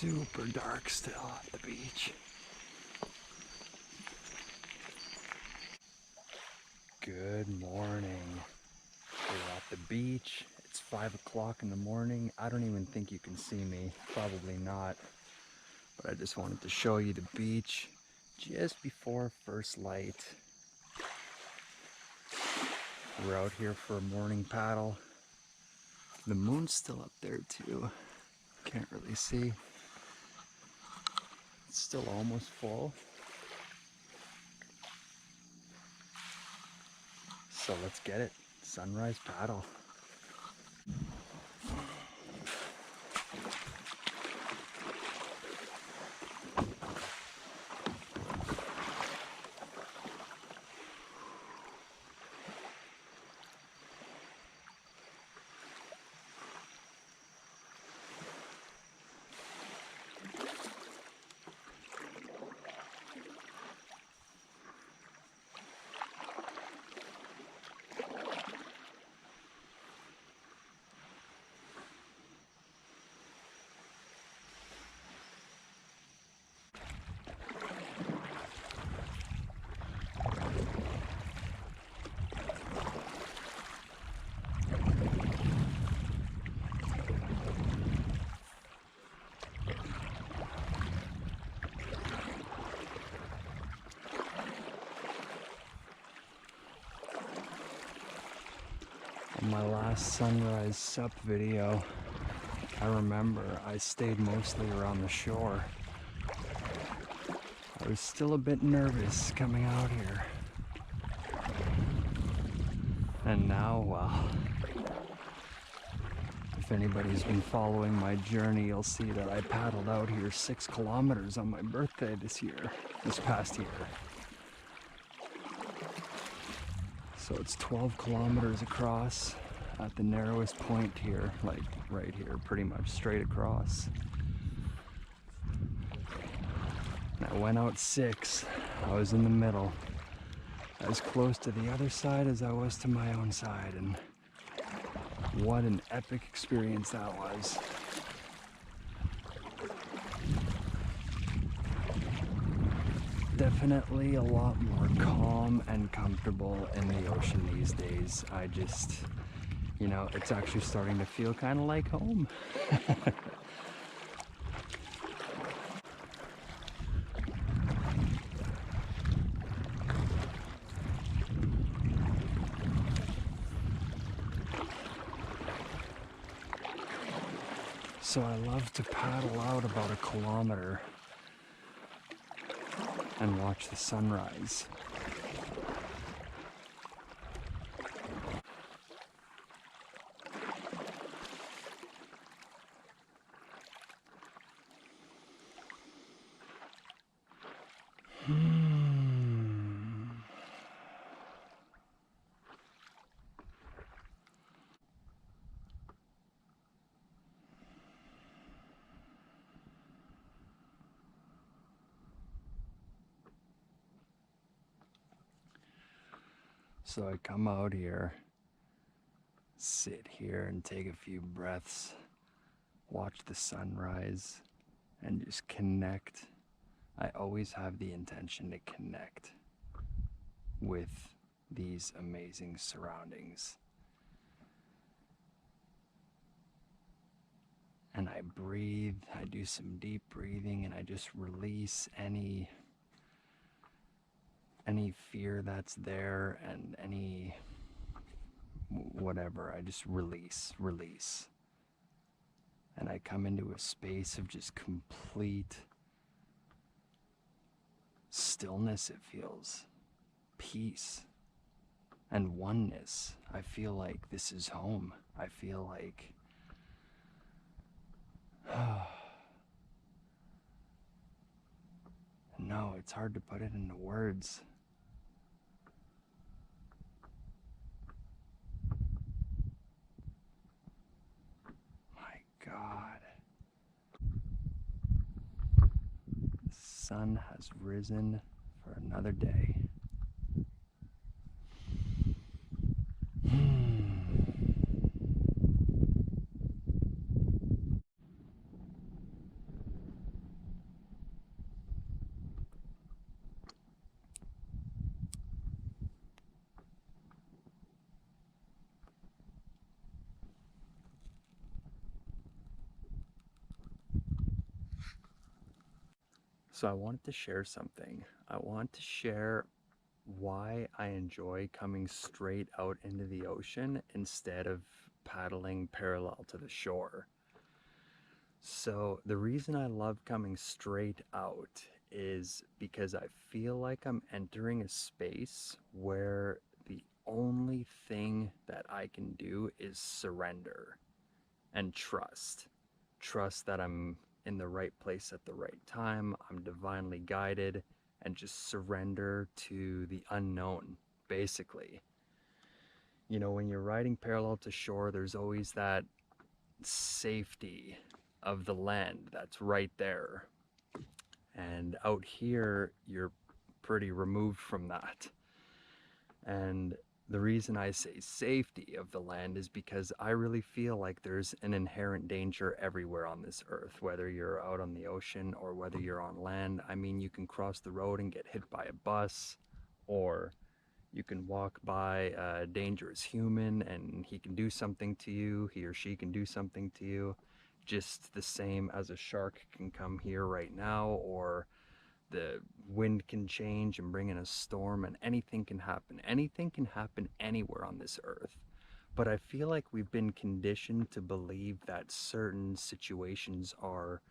super dark still at the beach. Good morning. We're at the beach. It's 5 o'clock in the morning. I don't even think you can see me. Probably not. But I just wanted to show you the beach just before first light. We're out here for a morning paddle. The moon's still up there too. Can't really see. It's still almost full. So let's get it. Sunrise paddle. In my last sunrise SUP video, I remember I stayed mostly around the shore. I was still a bit nervous coming out here. And now, well, if anybody's been following my journey, you'll see that I paddled out here 6 kilometers on my birthday this past year. So it's 12 kilometers across at the narrowest point here, like right here, pretty much straight across. And I went out 6, I was in the middle, as close to the other side as I was to my own side, and what an epic experience that was. Definitely a lot more calm and comfortable in the ocean these days. I just, you know, it's actually starting to feel kind of like home. So I love to paddle out about 1 kilometer and watch the sunrise. So I come out here, sit here and take a few breaths, watch the sunrise, and just connect. I always have the intention to connect with these amazing surroundings. And I breathe, I do some deep breathing, and I just release any fear that's there and any whatever. I just release. And I come into a space of just complete stillness, it feels. Peace and oneness. I feel like this is home. I feel like no, it's hard to put it into words. My God. The sun has risen for another day. So I wanted to share something. I want to share why I enjoy coming straight out into the ocean instead of paddling parallel to the shore. So the reason I love coming straight out is because I feel like I'm entering a space where the only thing that I can do is surrender and trust. Trust that I'm in the right place at the right time, I'm divinely guided, and just surrender to the unknown, basically. You know, when you're riding parallel to shore, there's always that safety of the land that's right there. And out here, you're pretty removed from that. And the reason I say safety of the land is because I really feel like there's an inherent danger everywhere on this earth, whether you're out on the ocean or whether you're on land. I mean, you can cross the road and get hit by a bus, or you can walk by a dangerous human and he can do something to you, he or she can do something to you, just the same as a shark can come here right now, or the wind can change and bring in a storm, and anything can happen. Anything can happen anywhere on this earth. But I feel like we've been conditioned to believe that certain situations are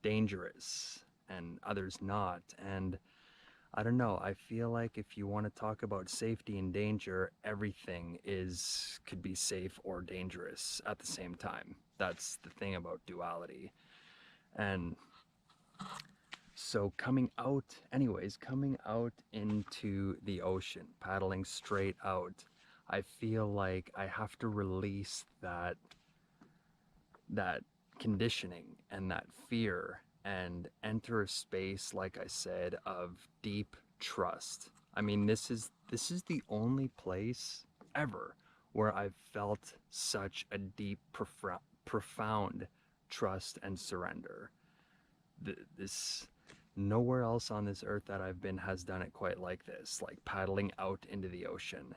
dangerous and others not. And I don't know, I feel like if you want to talk about safety and danger, everything could be safe or dangerous at the same time. That's the thing about duality. And so coming out into the ocean, paddling straight out, I feel like I have to release that conditioning and that fear and enter a space, like I said, of deep trust. I mean, this is the only place ever where I've felt such a deep, profound trust and surrender. This Nowhere else on this earth that I've been has done it quite like this, like paddling out into the ocean.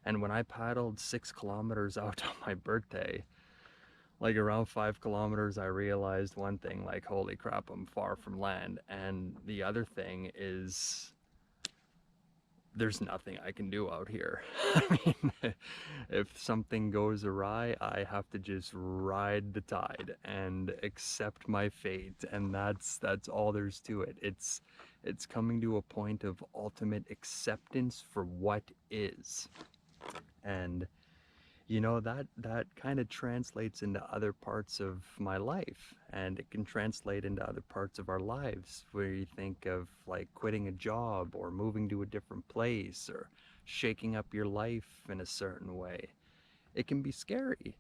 And when I paddled 6 kilometers out on my birthday, like around 5 kilometers, I realized one thing, like, holy crap, I'm far from land. And the other thing is, there's nothing I can do out here. I mean, if something goes awry, I have to just ride the tide and accept my fate, and that's all there's to it. It's coming to a point of ultimate acceptance for what is. And you know, that kind of translates into other parts of my life, and it can translate into other parts of our lives, where you think of like quitting a job or moving to a different place or shaking up your life in a certain way. It can be scary,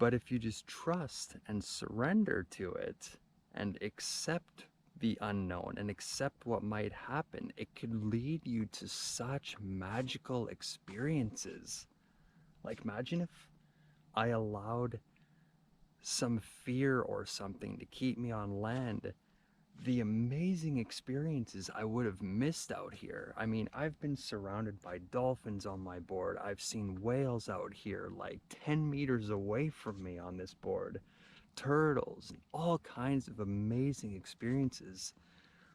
but if you just trust and surrender to it and accept the unknown and accept what might happen, it could lead you to such magical experiences. Like, imagine if I allowed some fear or something to keep me on land, the amazing experiences I would have missed out here. I mean, I've been surrounded by dolphins on my board. I've seen whales out here like 10 meters away from me on this board, turtles, and all kinds of amazing experiences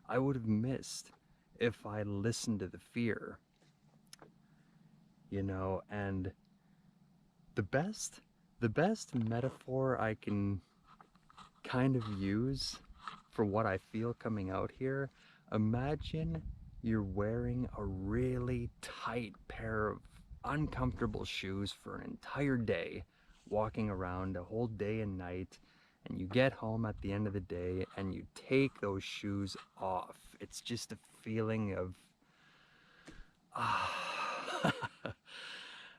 I would have missed if I listened to the fear, you know. And the best metaphor I can kind of use for what I feel coming out here, imagine you're wearing a really tight pair of uncomfortable shoes for an entire day, walking around a whole day and night, and you get home at the end of the day and you take those shoes off. It's just a feeling of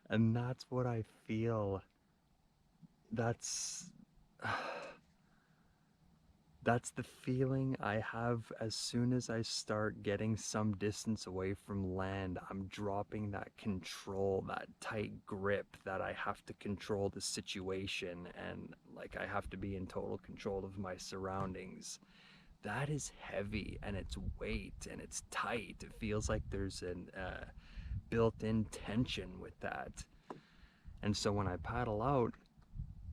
and that's what I feel. That's that's the feeling I have as soon as I start getting some distance away from land. I'm dropping that control, that tight grip that I have to control the situation, and like I have to be in total control of my surroundings. That is heavy, and it's weight, and it's tight. It feels like there's an built-in tension with that. And so when I paddle out,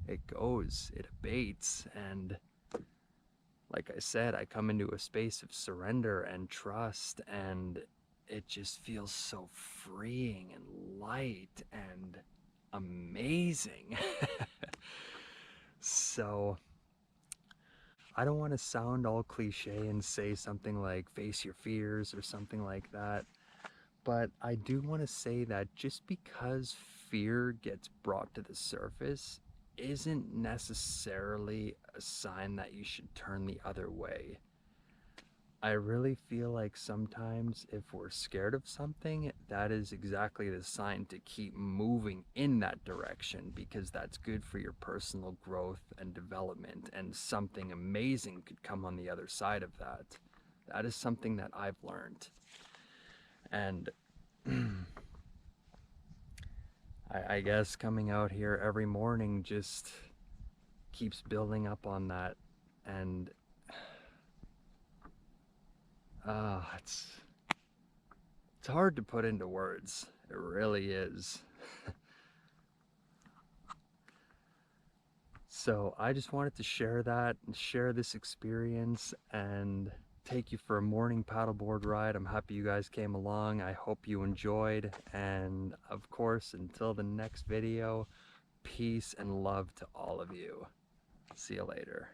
it abates, and like I said, I come into a space of surrender and trust, and it just feels so freeing and light and amazing. So I don't want to sound all cliche and say something like face your fears or something like that, but I do want to say that just because fear gets brought to the surface isn't necessarily a sign that you should turn the other way. I really feel like sometimes if we're scared of something, that is exactly the sign to keep moving in that direction, because that's good for your personal growth and development, and something amazing could come on the other side of that. That is something that I've learned. And I guess coming out here every morning just keeps building up on that. And it's hard to put into words. It really is. So I just wanted to share that and share this experience and take you for a morning paddleboard ride. I'm happy you guys came along. I hope you enjoyed. And of course, until the next video, peace and love to all of you. See you later.